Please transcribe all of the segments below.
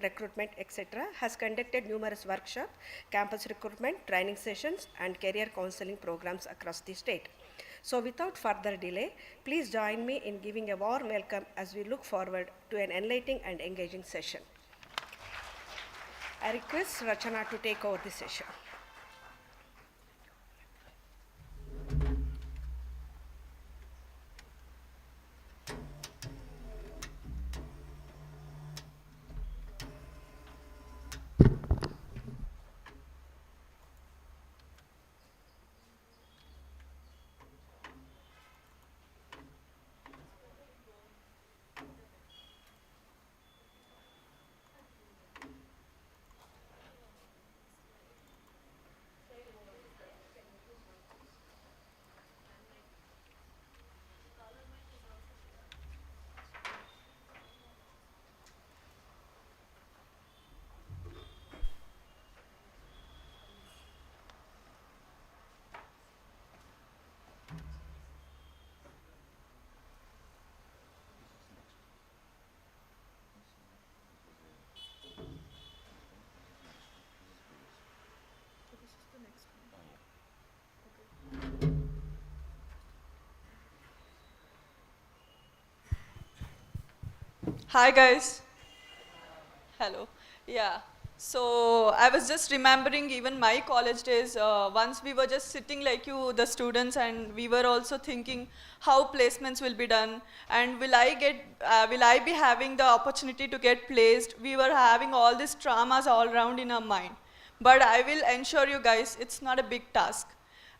recruitment, etc., has conducted numerous workshops, campus recruitment, training sessions, and career counseling programs across the state. So without further delay, please join me in giving a warm welcome as we look forward to an enlightening and engaging session. I request Rachana to take over the session. Hi guys. Hello. Yeah. So I was just remembering even my college days. Once we were just sitting like you, the students, and we were also thinking how placements will be done, and will I be having the opportunity to get placed? We were having all these traumas all around in our mind. But I will ensure you guys, it's not a big task.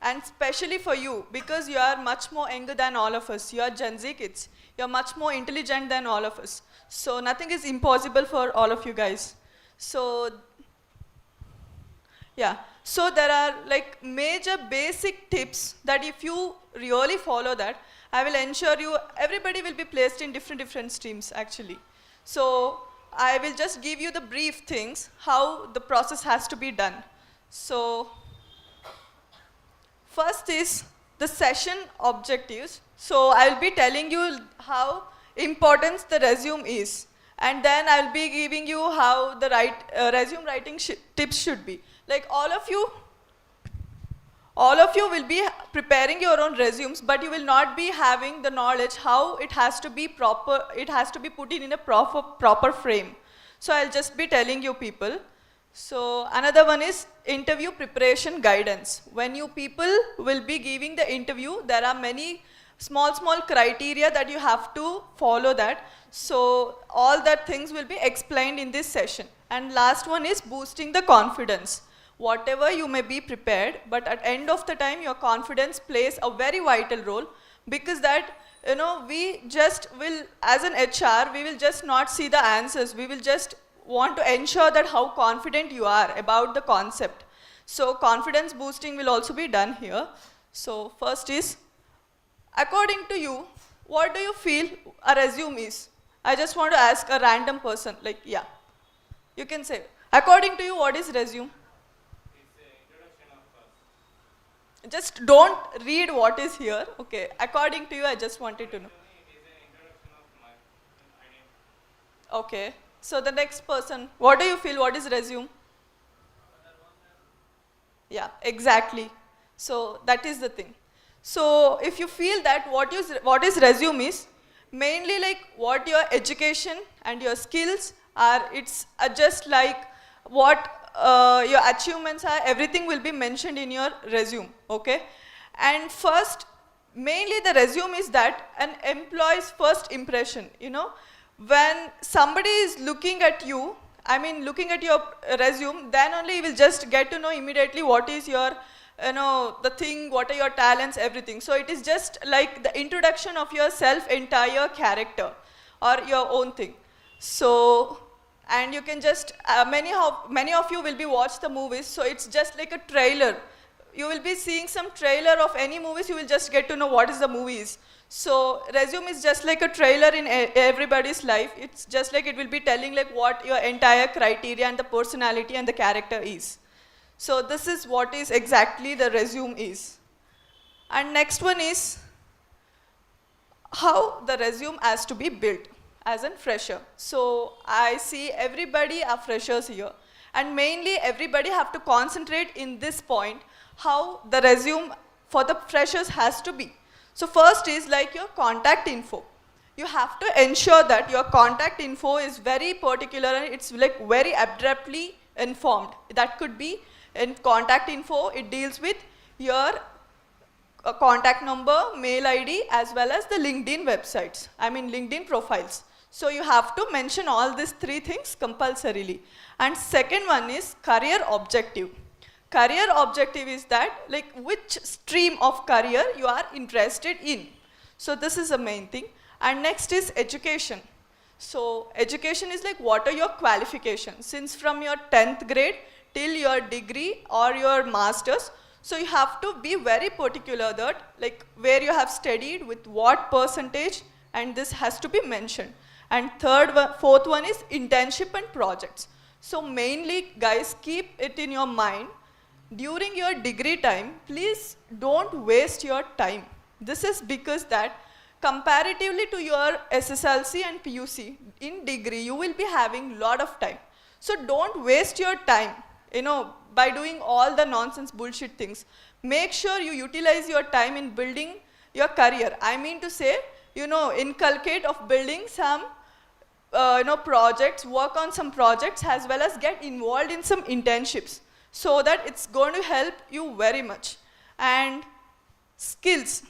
And especially for you, because you are much more younger than all of us. You are Gen Z kids. You are much more intelligent than all of us. So nothing is impossible for all of you guys. So, yeah. So there are like major basic tips that if you really follow that, I will ensure you, everybody will be placed in different streams actually. So I will just give you the brief things, how the process has to be done. So, first is the session objectives. So I'll be telling you how important the resume is. And then I'll be giving you how the resume writing tips should be. Like all of you will be preparing your own resumes, but you will not be having the knowledge how it has to be proper, it has to be put in a proper frame. So I'll just be telling you people. So another one is interview preparation guidance. When you people will be giving the interview, there are many small criteria that you have to follow that. So all that things will be explained in this session. And last one is boosting the confidence. Whatever you may be prepared, but at end of the time, your confidence plays a very vital role, because that, you know, we just will, as an HR, we will just not see the answers. We will just want to ensure that how confident you are about the concept. So confidence boosting will also be done here. So first is, according to you, what do you feel a resume is? I just want to ask a random person, like, yeah. You can say, according to you, what is resume? It's an introduction of us. Just don't read what is here. Okay, according to you, I just wanted to know. It is an introduction of my identity. Okay, so the next person, what do you feel, what is resume? Yeah, exactly. So that is the thing. So if you feel that what is resume is, mainly like what your education and your skills are, it's just like what your achievements are, everything will be mentioned in your resume, okay? And first, mainly the resume is that an employee's first impression, you know, when somebody is looking at you, I mean looking at your resume, then only you will just get to know immediately what is your, you know, the thing, what are your talents, everything. So it is just like the introduction of your entire character or your own thing. So, and you can just, many of you will be watch the movies, so it's just like a trailer. You will be seeing some trailer of any movies, you will just get to know what is the movies. So resume is just like a trailer in everybody's life. It's just like it will be telling like what your entire criteria and the personality and the character is. So this is what is exactly the resume is. And next one is how the resume has to be built. as a fresher. So I see everybody are freshers here. And mainly everybody have to concentrate in this point, how the resume for the freshers has to be. So first is like your contact info. You have to ensure that your contact info is very particular and it's like very abruptly informed. That could be in contact info, it deals with your contact number, mail ID, as well as the LinkedIn websites, LinkedIn profiles. So you have to mention all these three things compulsorily. And second one is career objective. Career objective is that like which stream of career you are interested in. So this is the main thing. And next is education. So education is like what are your qualifications? Since from your 10th grade till your degree or your master's, so you have to be very particular that like where you have studied, with what percentage, and this has to be mentioned. And fourth one is internship and projects. So mainly guys, keep it in your mind, during your degree time, please don't waste your time. This is because that comparatively to your SSLC and PUC, in degree you will be having lot of time. So don't waste your time, by doing all the nonsense bullshit things. Make sure you utilize your time in building your career. I mean to say, inculcate of building some projects, work on some projects, as well as get involved in some internships, so that it's going to help you very much. And skills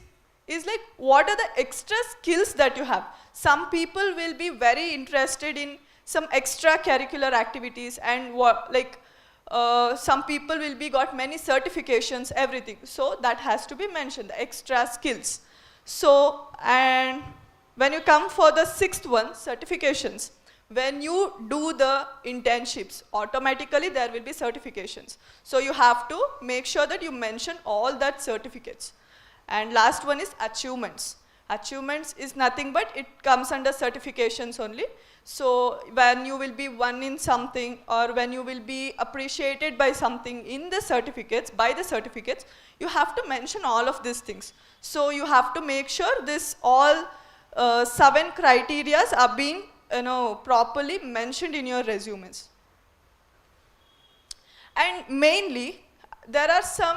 is like what are the extra skills that you have. Some people will be very interested in some extracurricular activities, and some people will be got many certifications, everything. So that has to be mentioned, the extra skills. So, and when you come for the sixth one, certifications, when you do the internships, automatically there will be certifications. So you have to make sure that you mention all that certificates. And last one is achievements. Achievements is nothing but it comes under certifications only. So when you will be won in something, or when you will be appreciated by something in the certificates, by the certificates, you have to mention all of these things. So you have to make sure this all 7 criteria are being properly mentioned in your resumes. And mainly, there are some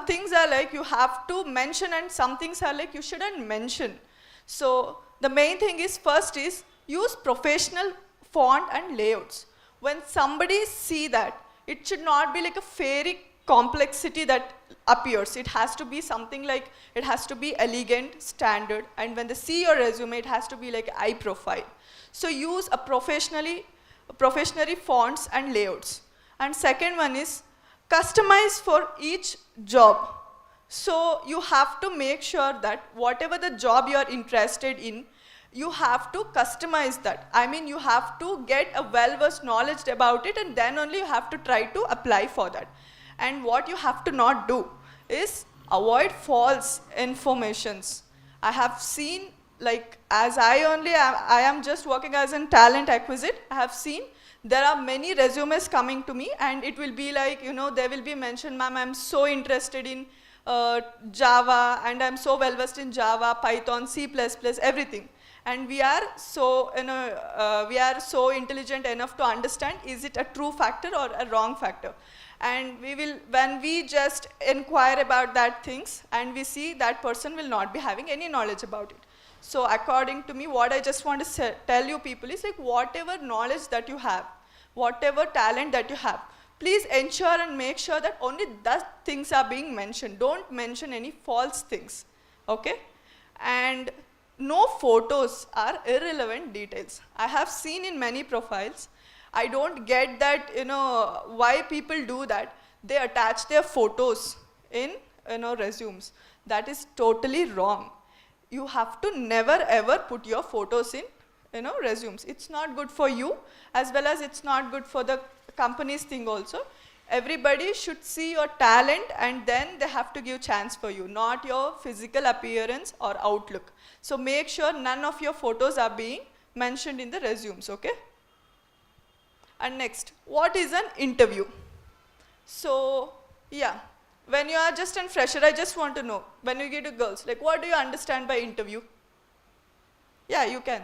things are like you have to mention, and some things are like you shouldn't mention. So the main thing is, first is use professional font and layouts. When somebody see that, it should not be like a fairy complexity that appears. It has to be something like, it has to be elegant, standard, and when they see your resume, it has to be like high profile. So use a professionally fonts and layouts. And second one is customize for each job. So you have to make sure that whatever the job you are interested in, you have to customize that. You have to get a well-versed knowledge about it, and then only you have to try to apply for that. And what you have to not do is avoid false informations. I have seen, like, as I am just working as a talent acquisition, I have seen there are many resumes coming to me, and it will be like, they will be mentioned, ma'am, I'm so interested in Java, and I'm so well versed in Java, Python, C++, everything. And we are so, we are so intelligent enough to understand, is it a true factor or a wrong factor? And we will, when we just inquire about that things, and we see that person will not be having any knowledge about it. So according to me, what I just want to tell you people is like, whatever knowledge that you have, whatever talent that you have, please ensure and make sure that only that things are being mentioned. Don't mention any false things, okay? And no photos are irrelevant details. I have seen in many profiles, I don't get that, why people do that. They attach their photos in, resumes. That is totally wrong. You have to never ever put your photos in, resumes. It's not good for you, as well as it's not good for the company's thing also. Everybody should see your talent, and then they have to give chance for you, not your physical appearance or outlook. So make sure none of your photos are being mentioned in the resumes, okay? And next, what is an interview? So, yeah, when you are just a fresher, I just want to know, when you get to girls, like, what do you understand by interview? Yeah, you can.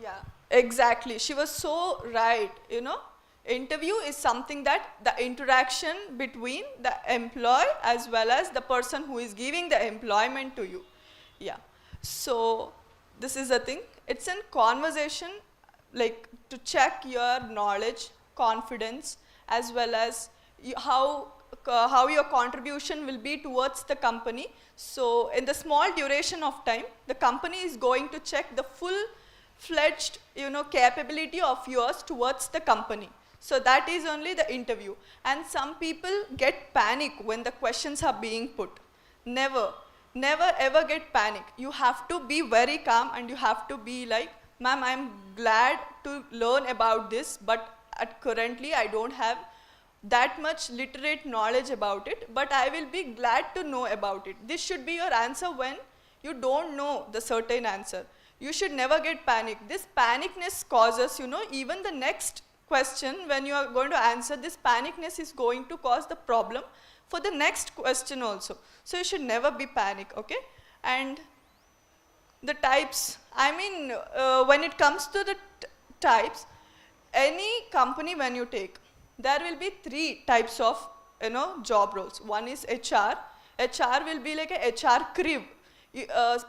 Yeah, exactly. She was so right, you know. Interview is something that the interaction between the employee as well as the person who is giving the employment to you. Yeah. So this is the thing. It's a conversation like to check your knowledge, confidence, as well as how your contribution will be towards the company. So in the small duration of time, the company is going to check the full-fledged, capability of yours towards the company. So that is only the interview. And some people get panic when the questions are being put. Never, never ever get panic. You have to be very calm and you have to be like, ma'am, I'm glad to learn about this, but currently I don't have that much literate knowledge about it, but I will be glad to know about it. This should be your answer when you don't know the certain answer. You should never get panic. This panicness causes, even the next question when you are going to answer, this panicness is going to cause the problem for the next question also. So you should never be panic, okay? And the types, when it comes to the types, any company when you take, there will be 3 types of job roles. One is HR. HR will be like a HR crib.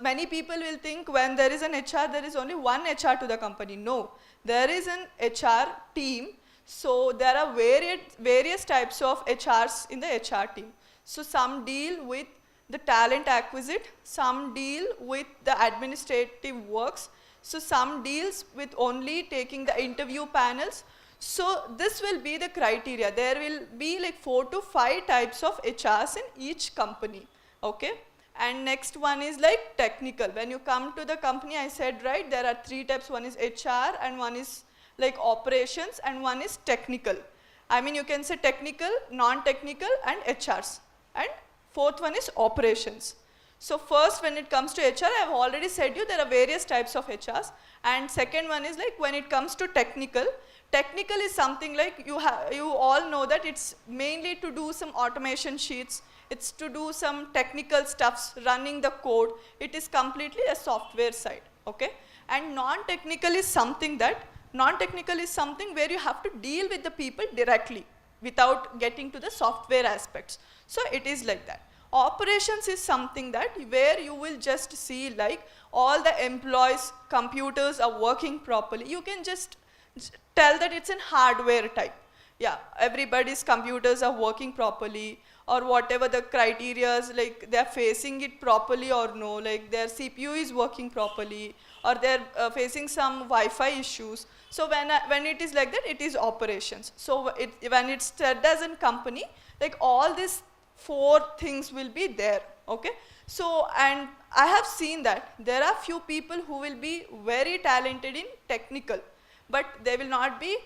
Many people will think when there is an HR, there is only one HR to the company. No, there is an HR team. So there are various types of HRs in the HR team. So some deal with the talent acquisite, some deal with the administrative works. So some deals with only taking the interview panels. So this will be the criteria. There will be like 4 to 5 types of HRs in each company, okay? And next one is like technical. When you come to the company, I said, right, there are 3 types. One is HR and one is like operations and one is technical. You can say technical, non-technical and HRs. And 4th one is operations. So first when it comes to HR, I have already said you there are various types of HRs. And second one is like when it comes to technical. Technical is something like you all know that it's mainly to do some automation sheets. It's to do some technical stuffs, running the code. It is completely a software side, okay? And non-technical is something where you have to deal with the people directly without getting to the software aspects. So it is like that. Operations is something that where you will just see like all the employees' computers are working properly. You can just tell that it's in hardware type. Yeah, everybody's computers are working properly, or whatever the criteria is, like they're facing it properly or no, like their CPU is working properly, or they're facing some Wi-Fi issues. So when it is like that, it is operations. So when it's said as a company, like all these 4 things will be there, okay? So, and I have seen that there are few people who will be very talented in technical, but they will not be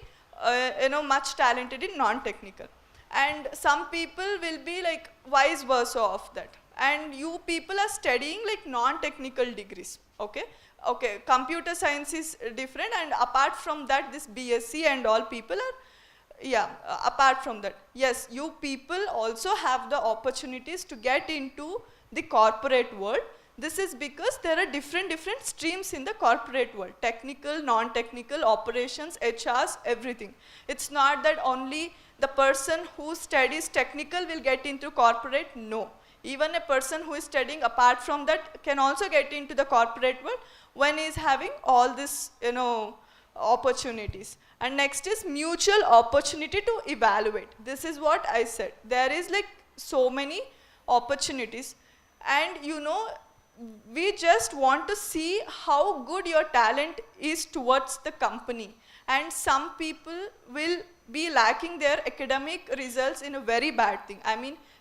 much talented in non-technical. And some people will be like vice versa of that. And you people are studying like non-technical degrees, okay? Okay, computer science is different, and apart from that, this BSc and all people are, apart from that, yes, you people also have the opportunities to get into the corporate world. This is because there are different streams in the corporate world. Technical, non-technical, operations, HRs, everything. It's not that only the person who studies technical will get into corporate, no. Even a person who is studying apart from that can also get into the corporate world when he is having all this, opportunities. And next is mutual opportunity to evaluate. This is what I said. There is like so many opportunities, and we just want to see how good your talent is towards the company. And some people will be lacking their academic results in a very bad thing.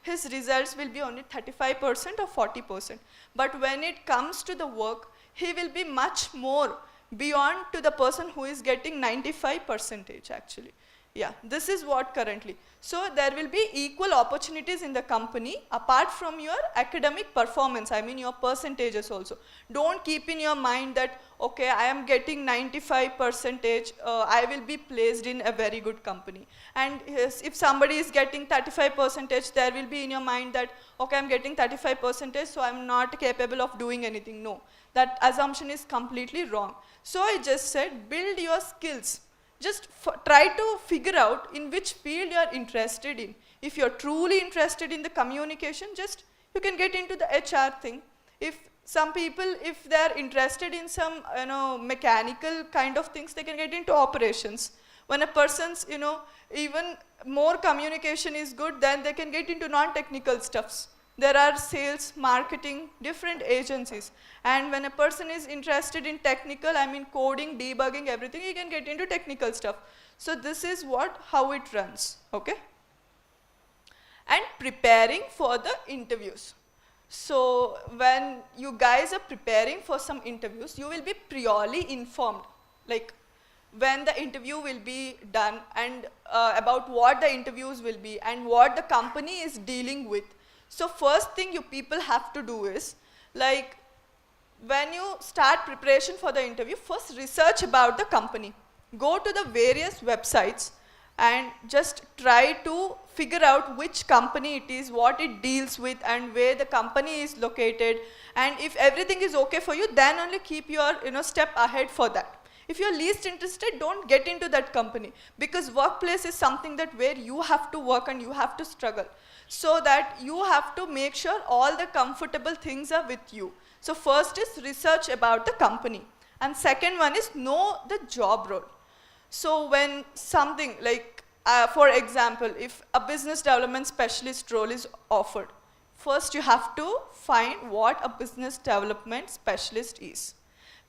His results will be only 35% or 40%. But when it comes to the work, he will be much more beyond to the person who is getting 95% actually. Yeah, this is what currently. So there will be equal opportunities in the company apart from your academic performance, I mean your percentages also. Don't keep in your mind that, okay, I am getting 95 percentage, I will be placed in a very good company. And yes, if somebody is getting 35 percentage, there will be in your mind that, okay, I'm getting 35 percentage, so I'm not capable of doing anything. No, that assumption is completely wrong. So I just said, build your skills. Just try to figure out in which field you are interested in. If you're truly interested in the communication, just you can get into the HR thing. If some people, if they're interested in some mechanical kind of things, they can get into operations. When a person's even more communication is good, then they can get into non-technical stuffs. There are sales, marketing, different agencies. And when a person is interested in technical, I mean coding, debugging, everything, he can get into technical stuff. So this is how it runs, okay? And preparing for the interviews. So when you guys are preparing for some interviews, you will be priorly informed, like when the interview will be done and about what the interviews will be and what the company is dealing with. So first thing you people have to do is, like, when you start preparation for the interview, first research about the company. Go to the various websites and just try to figure out which company it is, what it deals with, and where the company is located. And if everything is okay for you, then only keep your step ahead for that. If you're least interested, don't get into that company, because workplace is something that where you have to work and you have to struggle. So that you have to make sure all the comfortable things are with you. So first is research about the company. And second one is know the job role. So when something like, for example, if a business development specialist role is offered, first you have to find what a business development specialist is.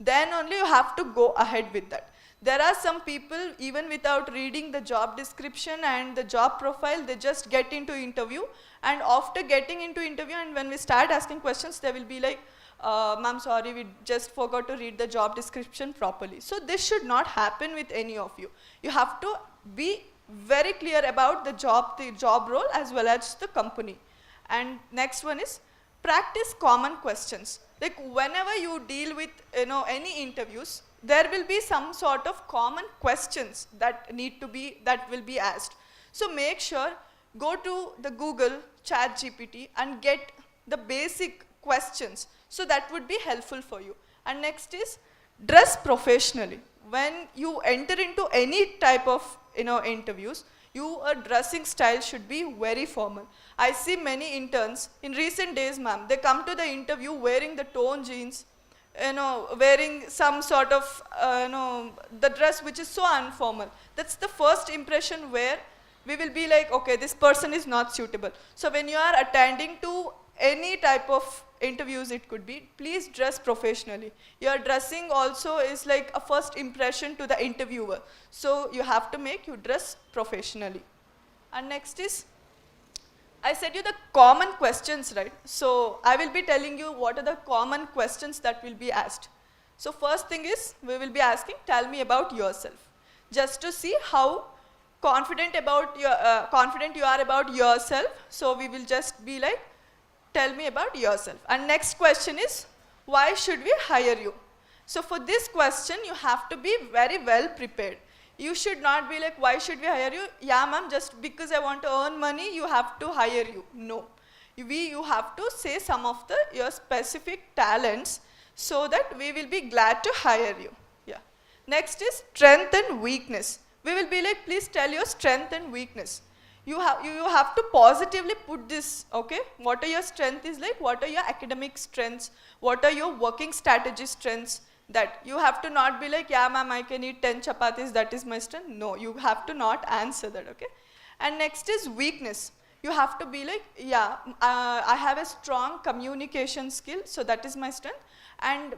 Then only you have to go ahead with that. There are some people, even without reading the job description and the job profile, they just get into interview. And after getting into interview, and when we start asking questions, they will be like, ma'am, sorry, we just forgot to read the job description properly. So this should not happen with any of you. You have to be very clear about the job role as well as the company. And next one is practice common questions. Like whenever you deal with any interviews, there will be some sort of common questions that will be asked. So make sure, go to the Google, ChatGPT, and get the basic questions. So that would be helpful for you. And next is dress professionally. When you enter into any type of interviews, your dressing style should be very formal. I see many interns in recent days, ma'am, they come to the interview wearing the torn jeans, wearing some sort of, the dress which is so informal. That's the first impression where we will be like, okay, this person is not suitable. So when you are attending to any type of interviews, it could be, please dress professionally. Your dressing also is like a first impression to the interviewer. So you have to make you dress professionally. And next is, I said you the common questions, right? So I will be telling you what are the common questions that will be asked. So first thing is, we will be asking, tell me about yourself. Just to see how confident you are about yourself. So we will just be like, tell me about yourself. And next question is, why should we hire you? So for this question, you have to be very well prepared. You should not be like, why should we hire you? Yeah, ma'am, just because I want to earn money, you have to hire you. No. You have to say some of your specific talents so that we will be glad to hire you. Yeah. Next is strength and weakness. We will be like, please tell your strength and weakness. You have to positively put this, okay? What are your strengths is like, what are your academic strengths? What are your working strategy strengths? That you have to not be like, yeah, ma'am, I can eat 10 chapatis, that is my strength. No, you have to not answer that, okay? And next is weakness. You have to be like, yeah, I have a strong communication skill, so that is my strength. And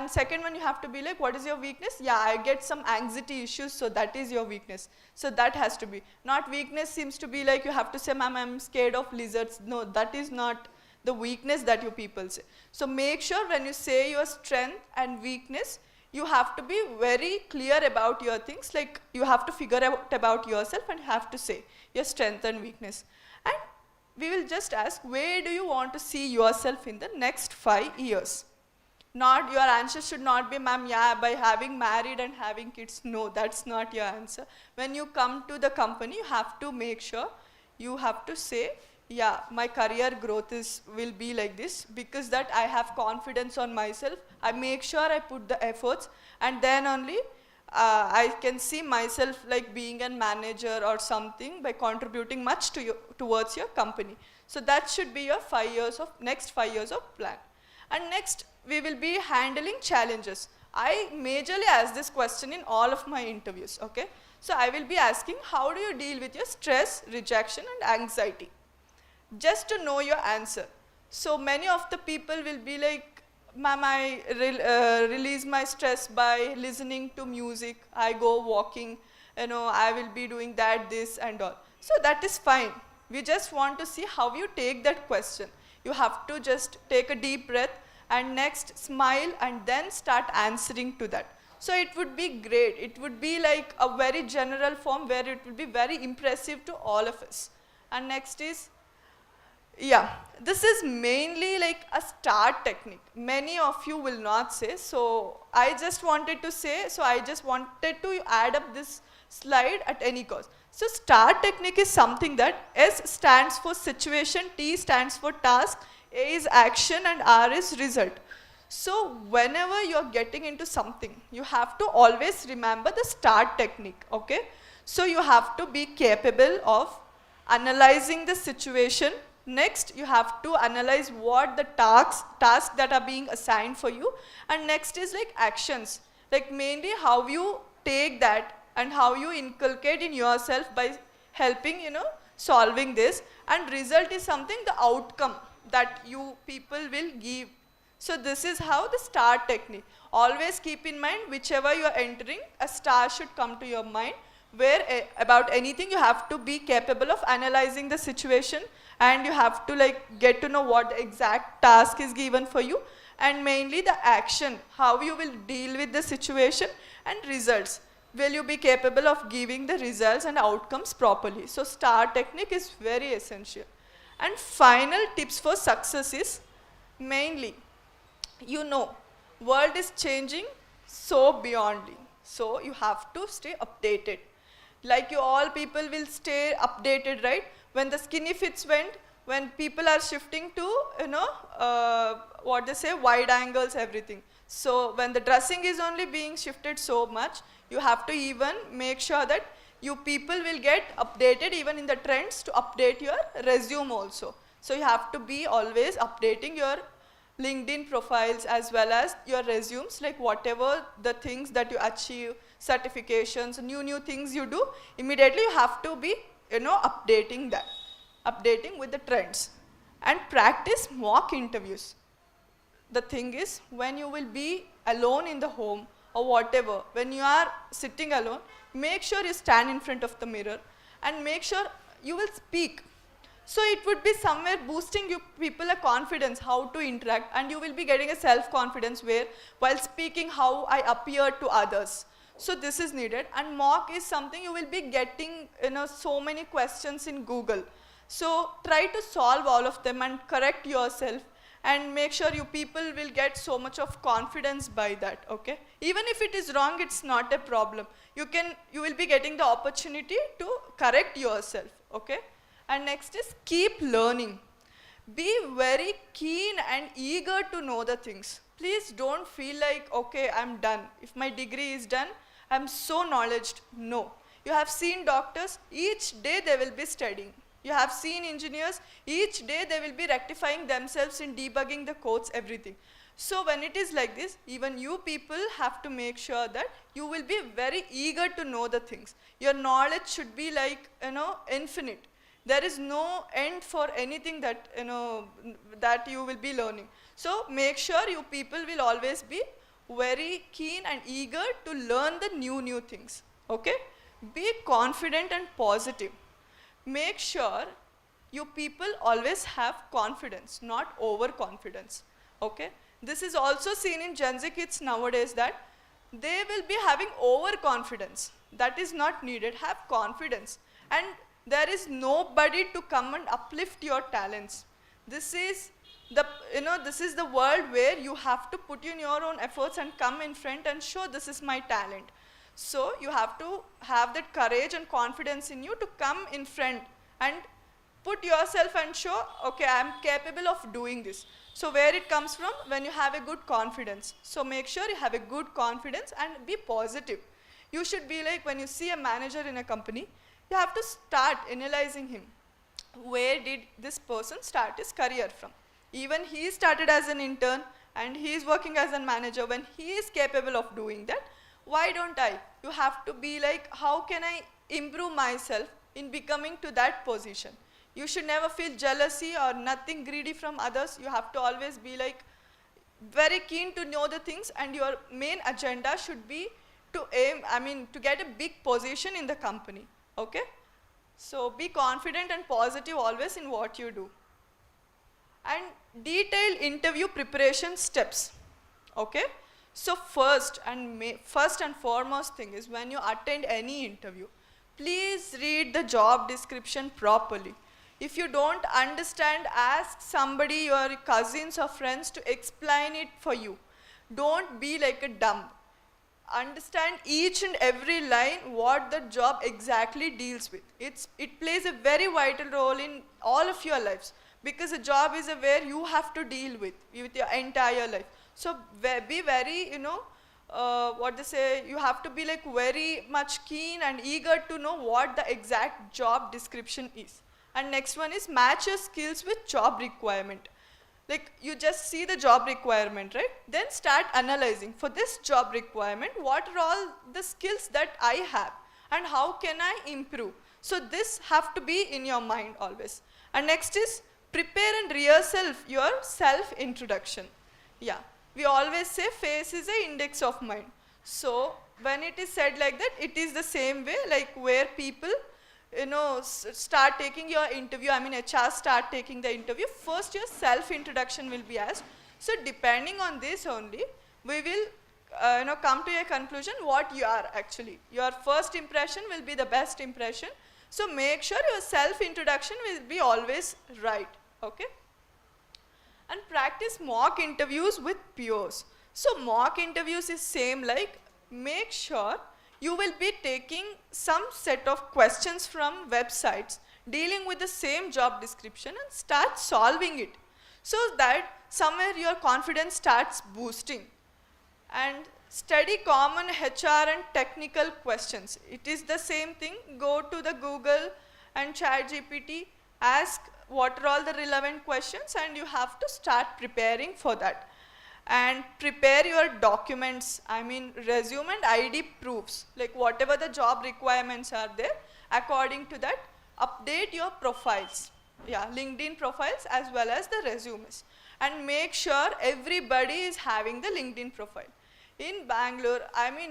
second one, you have to be like, what is your weakness? Yeah, I get some anxiety issues, so that is your weakness. So that has to be. Not weakness seems to be like you have to say, ma'am, I'm scared of lizards. No, that is not the weakness that you people say. So make sure when you say your strength and weakness, you have to be very clear about your things, like you have to figure out about yourself and have to say your strength and weakness. And we will just ask, where do you want to see yourself in the next 5 years? Not, your answer should not be, ma'am, yeah, by having married and having kids. No, that's not your answer. When you come to the company, you have to make sure, you have to say, yeah, my career growth will be like this, because that I have confidence on myself. I make sure I put the efforts, and then only I can see myself like being a manager or something by contributing much to towards your company. So that should be your next 5 years of plan. And next, we will be handling challenges. I majorly ask this question in all of my interviews, okay? So I will be asking, how do you deal with your stress, rejection and anxiety? Just to know your answer. So many of the people will be like, ma'am, I release my stress by listening to music, I go walking, I will be doing that, this and all. So that is fine. We just want to see how you take that question. You have to just take a deep breath and next smile and then start answering to that. So it would be great. It would be like a very general form where it will be very impressive to all of us. And next is, yeah, this is mainly like a start technique. Many of you will not say, so I just wanted to say, so I just wanted to add up this slide at any cost. So STAR technique is something that S stands for situation, T stands for task, A is action and R is result. So whenever you are getting into something, you have to always remember the STAR technique, okay? So you have to be capable of analyzing the situation. Next, you have to analyze what the tasks that are being assigned for you. And next is like actions, like mainly how you take that and how you inculcate in yourself by helping, solving this. And result is something, the outcome that you people will give. So this is how the STAR technique. Always keep in mind, whichever you are entering, a star should come to your mind, where about anything you have to be capable of analyzing the situation, and you have to like get to know what the exact task is given for you, and mainly the action, how you will deal with the situation, and results. Will you be capable of giving the results and outcomes properly? So STAR technique is very essential. And final tips for success is mainly, world is changing so beyondly. So you have to stay updated. Like you all people will stay updated, right? When the skinny fits went, when people are shifting to, what they say, wide angles, everything. So when the dressing is only being shifted so much, you have to even make sure that you people will get updated even in the trends to update your resume also. So you have to be always updating your LinkedIn profiles as well as your resumes, like whatever the things that you achieve, certifications, new things you do, immediately you have to be, updating that, updating with the trends. And practice mock interviews. The thing is, when you will be alone in the home or whatever, when you are sitting alone, make sure you stand in front of the mirror and make sure you will speak. So it would be somewhere boosting you people a confidence how to interact, and you will be getting a self-confidence where while speaking how I appear to others. So this is needed. And mock is something you will be getting, so many questions in Google. So try to solve all of them and correct yourself, and make sure you people will get so much of confidence by that, okay? Even if it is wrong, it's not a problem. You will be getting the opportunity to correct yourself, okay? And next is keep learning. Be very keen and eager to know the things. Please don't feel like, okay, I'm done. If my degree is done, I'm so knowledgeable. No. You have seen doctors, each day they will be studying. You have seen engineers, each day they will be rectifying themselves in debugging the codes, everything. So when it is like this, even you people have to make sure that you will be very eager to know the things. Your knowledge should be like, infinite. There is no end for anything that, that you will be learning. So make sure you people will always be very keen and eager to learn the new things, okay? Be confident and positive. Make sure you people always have confidence, not overconfidence, okay? This is also seen in Gen Z kids nowadays, that they will be having overconfidence. That is not needed. Have confidence. And there is nobody to come and uplift your talents. This is this is the world where you have to put in your own efforts and come in front and show this is my talent. So you have to have that courage and confidence in you to come in front and put yourself and show, okay, I am capable of doing this. So where it comes from? When you have a good confidence. So make sure you have a good confidence and be positive. You should be like, when you see a manager in a company, you have to start analyzing him. Where did this person start his career from? Even he started as an intern and he is working as a manager. When he is capable of doing that, why don't I? You have to be like, how can I improve myself in becoming to that position? You should never feel jealousy or nothing greedy from others. You have to always be like very keen to know the things, and your main agenda should be to to get a big position in the company. Okay? So be confident and positive always in what you do. And detailed interview preparation steps. Okay? So first and foremost thing is, when you attend any interview, please read the job description properly. If you don't understand, ask somebody, your cousins or friends, to explain it for you. Don't be like a dumb. Understand each and every line what the job exactly deals with. It plays a very vital role in all of your lives, because a job is where you have to deal with your entire life. So be very, what they say, you have to be like very much keen and eager to know what the exact job description is. And next one is, match your skills with job requirement. Like, you just see the job requirement, right? Then start analyzing, for this job requirement, what are all the skills that I have and how can I improve? So this have to be in your mind always. And next is, prepare and rehearsal your self-introduction. Yeah, we always say face is an index of mind. So when it is said like that, it is the same way, like where people start taking your interview, HR start taking the interview, first your self-introduction will be asked. So depending on this only, we will come to a conclusion what you are actually. Your first impression will be the best impression. So make sure your self-introduction will be always right, okay? And practice mock interviews with peers. So mock interviews is same, like make sure you will be taking some set of questions from websites dealing with the same job description and start solving it, so that somewhere your confidence starts boosting. And study common HR and technical questions. It is the same thing. Go to the Google and ChatGPT, ask what are all the relevant questions, and you have to start preparing for that. And prepare your documents, resume and ID proofs, like whatever the job requirements are there, according to that, update your profiles. Yeah, LinkedIn profiles as well as the resumes. And make sure everybody is having the LinkedIn profile. In Bangalore,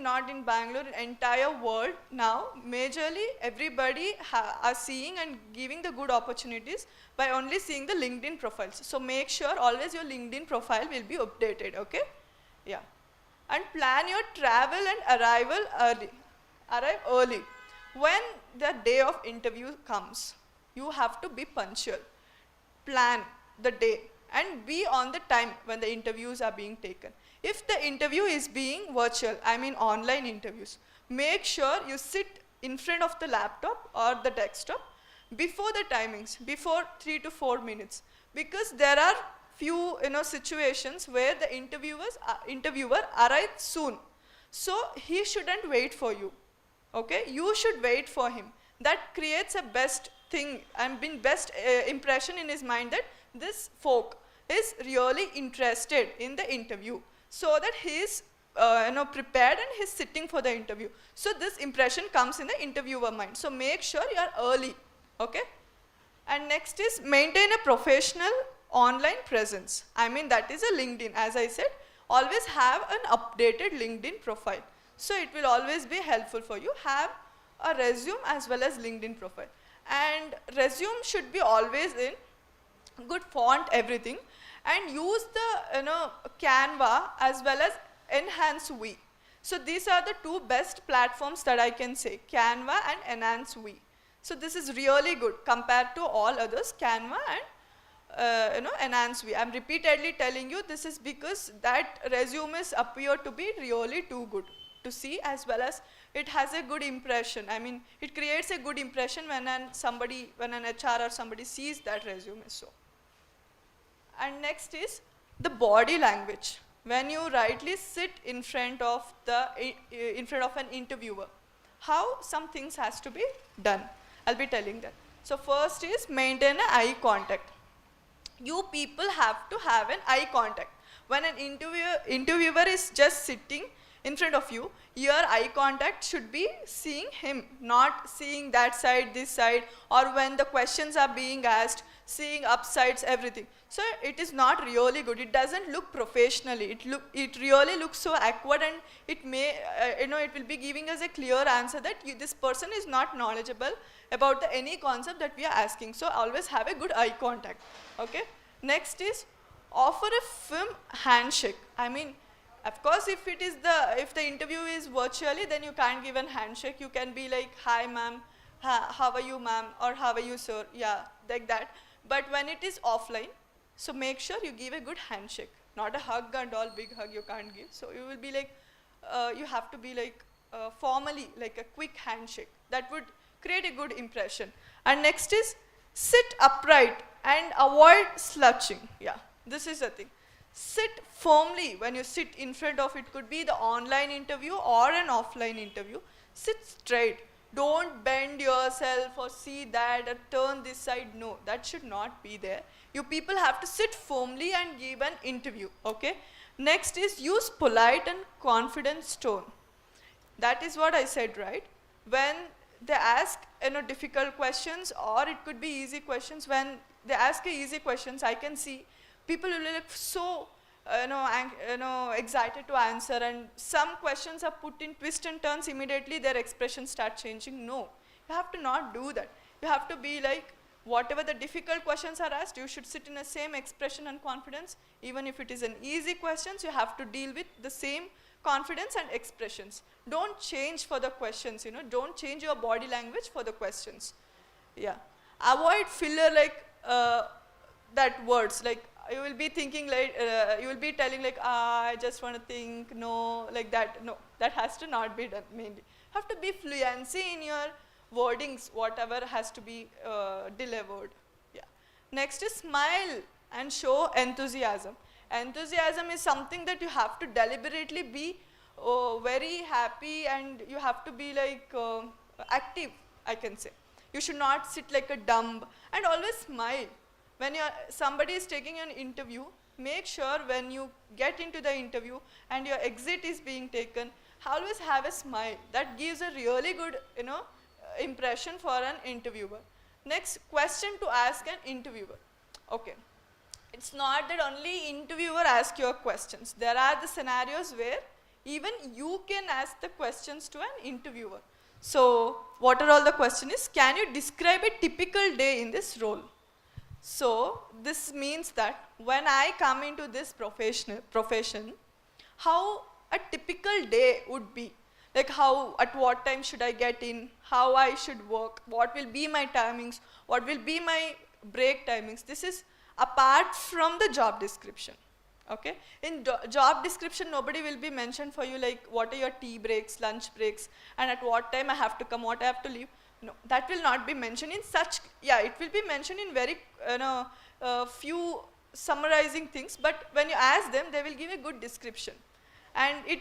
not in Bangalore, in entire world now, majorly everybody are seeing and giving the good opportunities by only seeing the LinkedIn profiles. So make sure always your LinkedIn profile will be updated, okay? Yeah. And plan your travel and arrival early. Arrive early. When the day of interview comes, you have to be punctual. Plan the day and be on the time when the interviews are being taken. If the interview is being virtual, online interviews, make sure you sit in front of the laptop or the desktop before the timings, before 3 to 4 minutes. Because there are few situations where the interviewer arrives soon. So he shouldn't wait for you. Okay? You should wait for him. That creates a best thing and best impression in his mind that this folk is really interested in the interview, so that he is prepared and he is sitting for the interview. So this impression comes in the interviewer mind. So make sure you are early, okay? And next is, maintain a professional online presence. That is a LinkedIn. As I said, always have an updated LinkedIn profile. So it will always be helpful for you. Have a resume as well as LinkedIn profile. And resume should be always in good font, everything. And use the Canva as well as Enhance V. So these are the two best platforms that I can say, Canva and Enhance We. So this is really good compared to all others, Canva and Enhance We. I'm repeatedly telling you this is because that resumes appear to be really too good to see, as well as it has a good impression. I mean, it creates a good impression when an HR or somebody sees that resume. So, and next is the body language. When you rightly sit in front of an interviewer, how some things has to be done. I'll be telling that. So first is maintain an eye contact. You people have to have an eye contact. When an interviewer is just sitting in front of you, your eye contact should be seeing him, not seeing that side, this side, or when the questions are being asked, seeing upsides, everything. So it is not really good. It doesn't look professionally. It really looks so awkward, and it may, it will be giving us a clear answer that this person is not knowledgeable about any concept that we are asking. So always have a good eye contact. Okay. Next is offer a firm handshake. I mean, of course, if the interview is virtually, then you can't give a handshake. You can be like, hi ma'am, how are you ma'am, or how are you sir, yeah, like that. But when it is offline, so make sure you give a good handshake, not a hug and all, big hug you can't give. So you will be like, you have to be like formally, like a quick handshake. That would create a good impression. And next is sit upright and avoid slouching. Yeah, this is the thing. Sit firmly when you sit in front of, it could be the online interview or an offline interview. Sit straight. Don't bend yourself or see that or turn this side. No, that should not be there. You people have to sit firmly and give an interview. Okay. Next is use polite and confident tone. That is what I said, right? When they ask difficult questions, or it could be easy questions, when they ask easy questions, I can see people will be like so excited to answer, and some questions are put in twist and turns, immediately their expressions start changing. No, you have to not do that. You have to be like, whatever the difficult questions are asked, you should sit in the same expression and confidence. Even if it is an easy questions, you have to deal with the same confidence and expressions. Don't change for the questions, don't change your body language for the questions. Yeah. Avoid filler like that words, like you will be thinking like, you will be telling like, I just want to think, no, like that. No, that has to not be done mainly. Have to be fluency in your wordings, whatever has to be delivered. Yeah. Next is smile and show enthusiasm. Enthusiasm is something that you have to deliberately be very happy, and you have to be like active, I can say. You should not sit like a dumb, and always smile. When somebody is taking an interview, make sure when you get into the interview and your exit is being taken, always have a smile. That gives a really good impression for an interviewer. Next, question to ask an interviewer. Okay. It's not that only interviewer ask your questions. There are the scenarios where even you can ask the questions to an interviewer. So what are all the questions? Can you describe a typical day in this role? So this means that when I come into this profession, how a typical day would be. Like at what time should I get in, how I should work, what will be my timings, what will be my break timings. This is apart from the job description. Okay. In job description, nobody will be mentioned for you like what are your tea breaks, lunch breaks, and at what time I have to come, what I have to leave. No, that will not be mentioned in such, yeah, it will be mentioned in very, few summarizing things, but when you ask them, they will give a good description. And it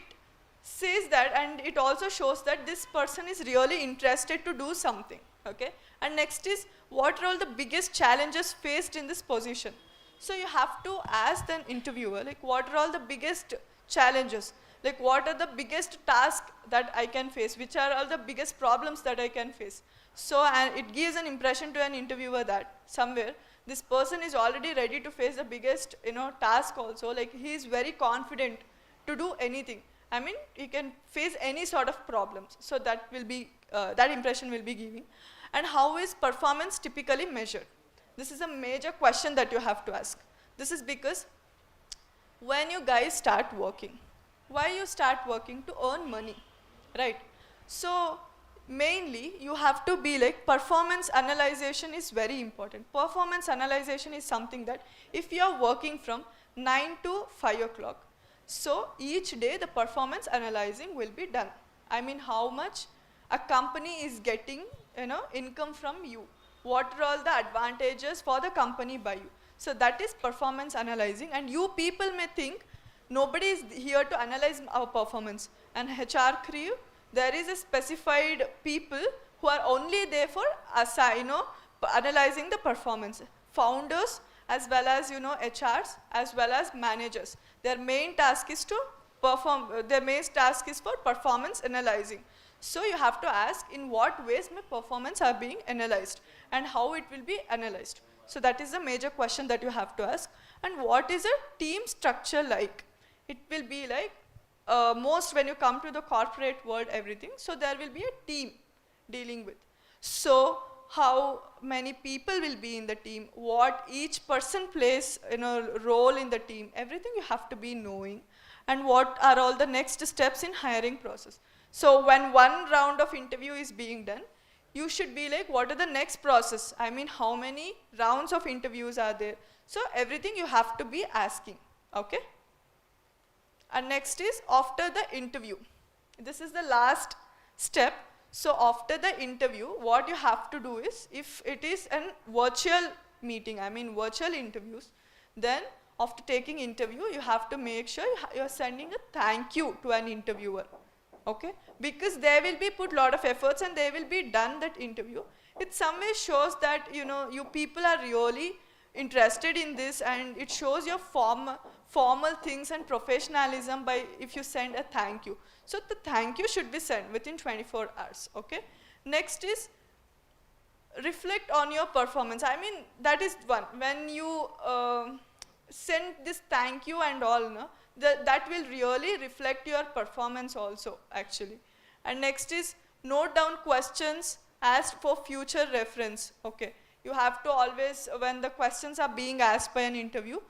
says that, and it also shows that this person is really interested to do something, okay? And next is, what are all the biggest challenges faced in this position? So you have to ask an interviewer, like what are all the biggest challenges? Like what are the biggest tasks that I can face? Which are all the biggest problems that I can face? So and it gives an impression to an interviewer that somewhere this person is already ready to face the biggest task also. Like he is very confident to do anything. I mean, he can face any sort of problems. So that will be, that impression will be giving. And how is performance typically measured? This is a major question that you have to ask. This is because when you guys start working, Why you start working? To earn money, right? So mainly you have to be like, performance analyzation is very important. Performance analyzation is something that if you are working from 9 to 5 o'clock, so each day the performance analyzing will be done. I mean, how much a company is getting, income from you. What are all the advantages for the company by you? So that is performance analyzing, and you people may think nobody is here to analyze our performance. And HR crew, there is a specified people who are only there for analyzing the performance. Founders as well as HRs as well as managers. Their main task is to their main task is for performance analyzing. So you have to ask, in what ways my performance are being analyzed and how it will be analyzed. So that is the major question that you have to ask. And what is a team structure like? It will be like, most when you come to the corporate world, everything, so there will be a team dealing with. So how many people will be in the team, what each person plays role in the team, everything you have to be knowing, and what are all the next steps in hiring process. So when one round of interview is being done, you should be like, what are the next process? I mean, how many rounds of interviews are there? So everything you have to be asking, okay? And next is after the interview. This is the last step. So after the interview, what you have to do is, if it is a virtual meeting, I mean virtual interviews, then after taking interview, you have to make sure you are sending a thank you to an interviewer, okay? Because they will be put lot of efforts and they will be done that interview. It some way shows that, you people are really interested in this, and it shows your formal things and professionalism by if you send a thank you. So the thank you should be sent within 24 hours, okay? Next is reflect on your performance. I mean, that is one. When you send this thank you and all, no, that will really reflect your performance also, actually. And next is note down questions asked for future reference, okay? You have to always, when the questions are being asked by an interviewer,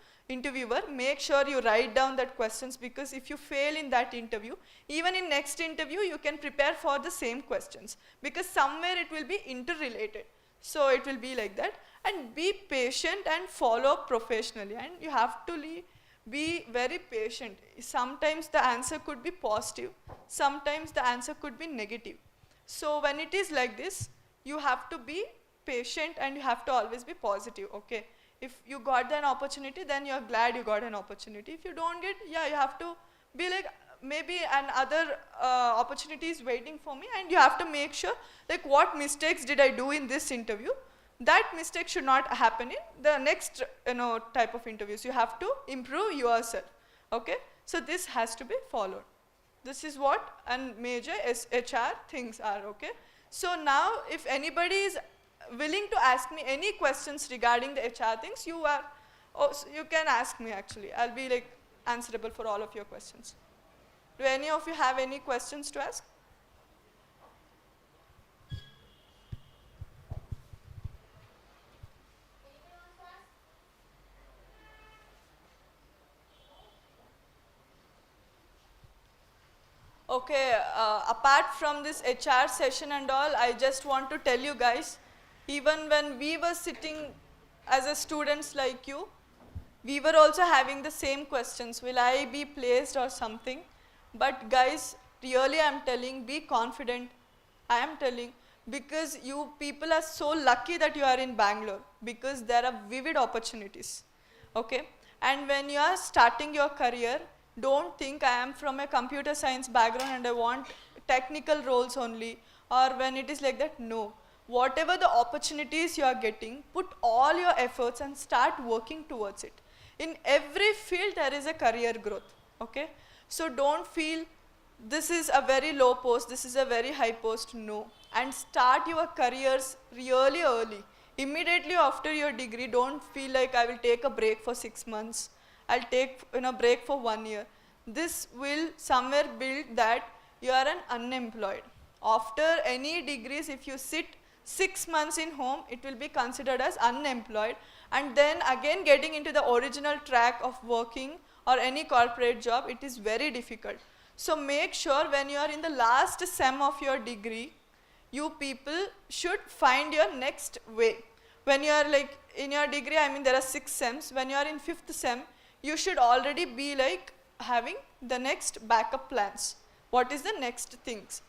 make sure you write down that questions, because if you fail in that interview, even in next interview, you can prepare for the same questions, because somewhere it will be interrelated. So it will be like that. And be patient and follow up professionally. And you have to be very patient. Sometimes the answer could be positive, sometimes the answer could be negative. So when it is like this, you have to be patient and you have to always be positive, okay? If you got an opportunity, then you're glad you got an opportunity. If you don't get, yeah, you have to be like, maybe another opportunity is waiting for me, and you have to make sure, like, what mistakes did I do in this interview? That mistake should not happen in the next type of interviews. You have to improve yourself, okay? So this has to be followed. This is what and major HR things are, okay? So now if anybody is willing to ask me any questions regarding the HR things, you can ask me actually. I'll be like answerable for all of your questions. Do any of you have any questions to ask? Okay, apart from this HR session and all, I just want to tell you guys, even when we were sitting as a students like you, we were also having the same questions. Will I be placed or something? But guys, really I'm telling, be confident. I am telling, because you people are so lucky that you are in Bangalore, because there are vivid opportunities, okay? And when you are starting your career, don't think I am from a computer science background and I want technical roles only, or when it is like that, no. Whatever the opportunities you are getting, put all your efforts and start working towards it. In every field there is a career growth, okay? So don't feel this is a very low post, this is a very high post, no. And start your careers really early. Immediately after your degree, don't feel like I will take a break for 6 months. I'll take break for 1 year. This will somewhere build that you are an unemployed. After any degrees, if you sit 6 months in home, it will be considered as unemployed. And then again getting into the original track of working or any corporate job, it is very difficult. So make sure when you are in the last sem of your degree, you people should find your next way. When you are like in your degree, I mean there are 6 sems. When you are in 5th sem, you should already be like having the next backup plans. What is the next things?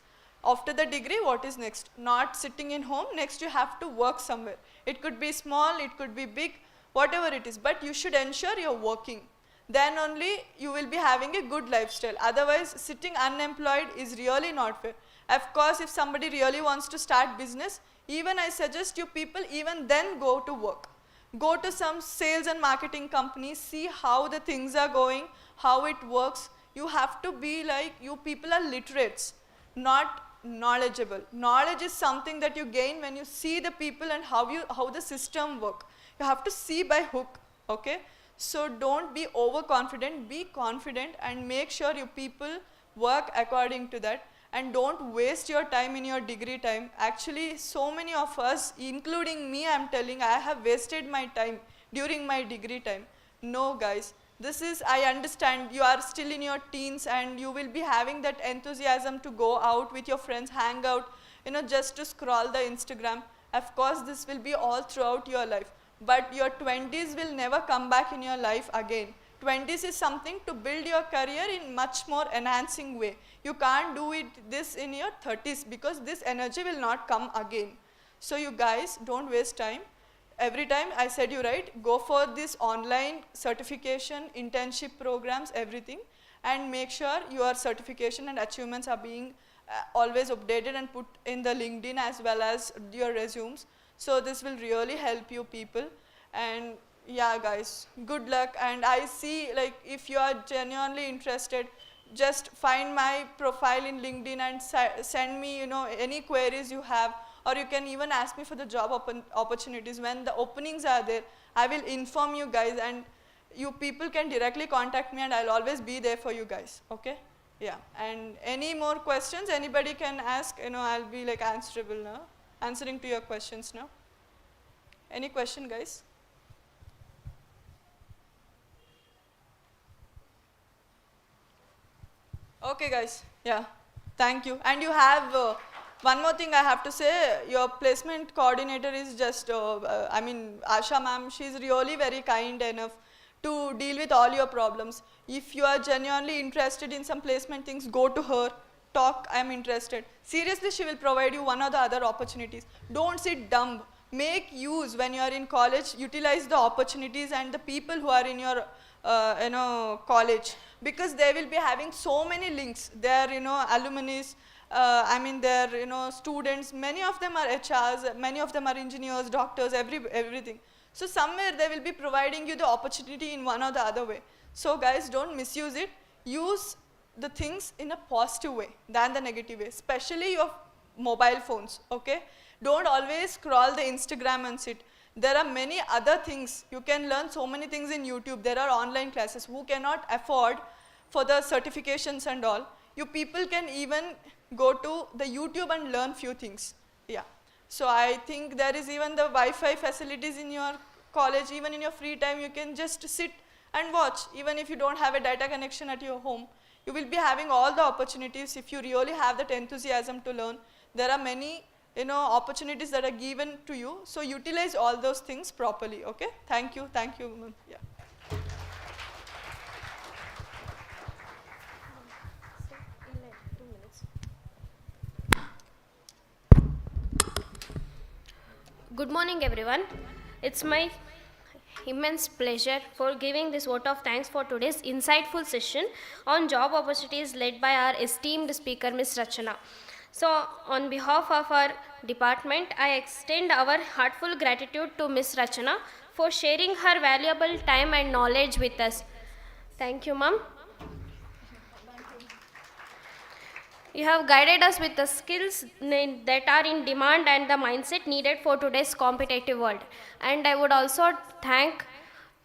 After the degree, what is next? Not sitting in home, next you have to work somewhere. It could be small, it could be big, whatever it is, but you should ensure you're working. Then only you will be having a good lifestyle. Otherwise, sitting unemployed is really not fair. Of course, if somebody really wants to start business, even I suggest you people even then go to work. Go to some sales and marketing companies, see how the things are going, how it works. You have to be like, you people are literates, not knowledgeable. Knowledge is something that you gain when you see the people and how the system work. You have to see by hook, okay? So don't be overconfident, be confident and make sure you people work according to that, and don't waste your time in your degree time. Actually, so many of us, including me, I'm telling, I have wasted my time during my degree time. No guys, this is, I understand you are still in your teens and you will be having that enthusiasm to go out with your friends, hang out, just to scroll the Instagram. Of course, this will be all throughout your life. But your 20s will never come back in your life again. 20s is something to build your career in much more enhancing way. You can't do this in your 30s because this energy will not come again. So you guys don't waste time. Every time I said you right, go for this online certification, internship programs, everything, and make sure your certification and achievements are being always updated and put in the LinkedIn as well as your resumes. So this will really help you people. And yeah guys, good luck. And I see, like, if you are genuinely interested, just find my profile in LinkedIn and send me any queries you have, or you can even ask me for the job opportunities. When the openings are there, I will inform you guys, and you people can directly contact me and I'll always be there for you guys, okay? Yeah, and any more questions anybody can ask, I'll be like answerable now. Answering to your questions now. Any question, guys? Okay, guys. Yeah, thank you. And you have one more thing I have to say. Your placement coordinator is just, Asha ma'am, she's really very kind enough to deal with all your problems. If you are genuinely interested in some placement things, go to her. Talk, I'm interested. Seriously, she will provide you one or the other opportunities. Don't sit dumb. Make use when you are in college, utilize the opportunities and the people who are in your college, because they will be having so many links. Their alumni, their students, many of them are HRs, many of them are engineers, doctors, everything. So somewhere they will be providing you the opportunity in one or the other way. So guys, don't misuse it. Use the things in a positive way than the negative way, especially your mobile phones, okay? Don't always scroll the Instagram and sit. There are many other things. You can learn so many things in YouTube. There are online classes. Who cannot afford for the certifications and all, you people can even go to the YouTube and learn few things. Yeah. So I think there is even the Wi-Fi facilities in your college. Even in your free time, you can just sit and watch. Even if you don't have a data connection at your home, you will be having all the opportunities if you really have that enthusiasm to learn. There are many opportunities that are given to you. So utilize all those things properly, okay? Thank you, ma'am. Yeah. Good morning, everyone. It's my immense pleasure for giving this vote of thanks for today's insightful session on job opportunities led by our esteemed speaker, Ms. Rachana. So, on behalf of our department, I extend our heartful gratitude to Ms. Rachana for sharing her valuable time and knowledge with us. Thank you, ma'am. You have guided us with the skills that are in demand and the mindset needed for today's competitive world. And I would also thank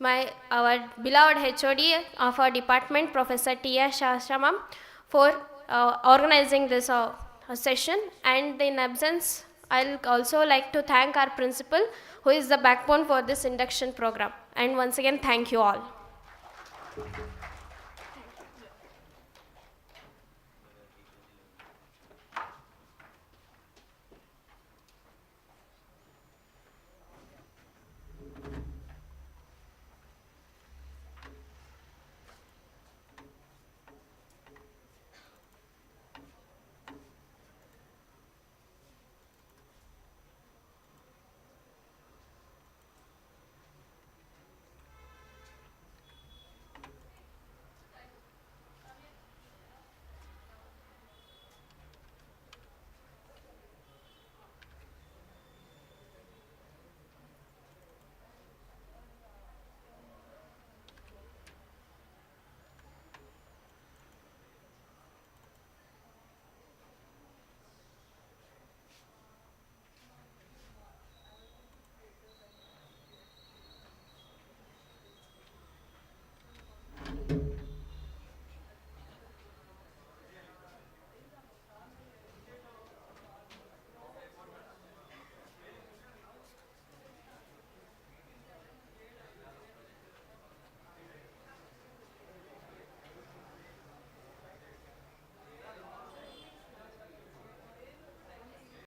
our beloved HOD of our department, Professor Tia Shasha ma'am, for organizing this session. And in absence, I'll also like to thank our principal, who is the backbone for this induction program. And once again, thank you all.